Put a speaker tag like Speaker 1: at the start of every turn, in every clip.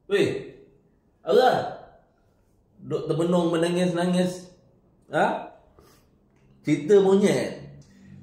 Speaker 1: Weh, apa? Duk termenung menangis-nangis. Ha? Cerita monyet.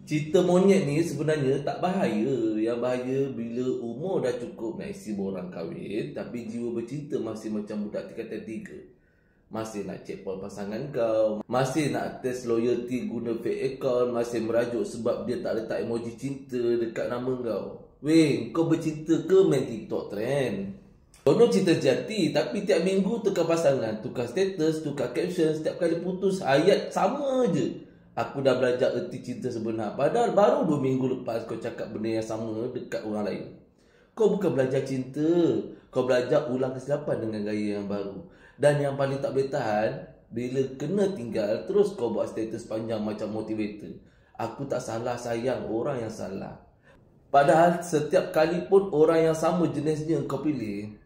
Speaker 1: Cerita monyet ni sebenarnya tak bahaya. Yang bahaya bila umur dah cukup nak isi borang kahwin, tapi jiwa bercinta masih macam budak tingkatan 3. Masih nak cek pol pasangan kau, masih nak test loyalty guna fake account, masih merajuk sebab dia tak letak emoji cinta dekat nama kau. Weh, kau bercinta ke main TikTok trend? Konon cinta sejati, tapi tiap minggu tukar pasangan, tukar status, tukar caption, setiap kali putus ayat sama je. Aku dah belajar erti cinta sebenar. Padahal baru 2 minggu lepas kau cakap benda yang sama dekat orang lain. Kau bukan belajar cinta, kau belajar ulang kesilapan dengan gaya yang baru. Dan yang paling tak boleh tahan, bila kena tinggal, terus kau buat status panjang macam motivator. Aku tak salah sayang, orang yang salah. Padahal setiap kali pun orang yang sama jenisnya kau pilih.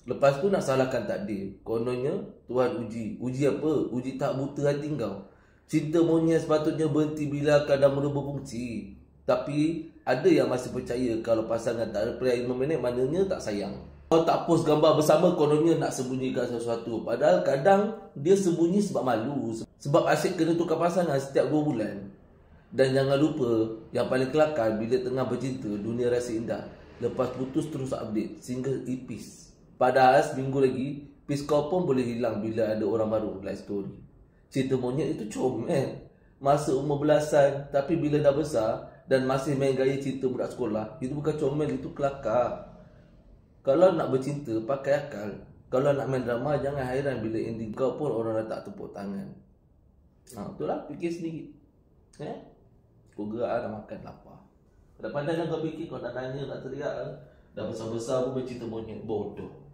Speaker 1: Lepas tu nak salahkan takdir. Kononnya Tuhan uji. Uji apa? Uji tak buta hati kau. Cinta monyet sepatutnya berhenti bila kadang mula berfungsi. Tapi ada yang masih percaya kalau pasangan tak reply 5 minit maknanya tak sayang. Kau tak post gambar bersama, kononnya nak sembunyikan sesuatu. Padahal kadang dia sembunyi sebab malu. Sebab asyik kena tukar pasangan setiap 2 bulan. Dan jangan lupa, yang paling kelakar bila tengah bercinta, dunia rasa indah. Lepas putus terus update single ipis. Padahal seminggu lagi peace kau pun boleh hilang bila ada orang baru like story. Cerita monyet itu comel masa umur belasan, tapi bila dah besar dan masih main gaya cinta budak sekolah, itu bukan comel, itu kelakar. Kalau nak bercinta pakai akal. Kalau nak main drama, jangan hairan bila ending kau pun orang letak tepuk tangan. Itulah, fikir sendiri. Kau gerak dah makan lapar. Dah pandai kau fikir, kau nak tanya, nak teriak. Dah besar-besar pun bercinta monyet. Bodoh.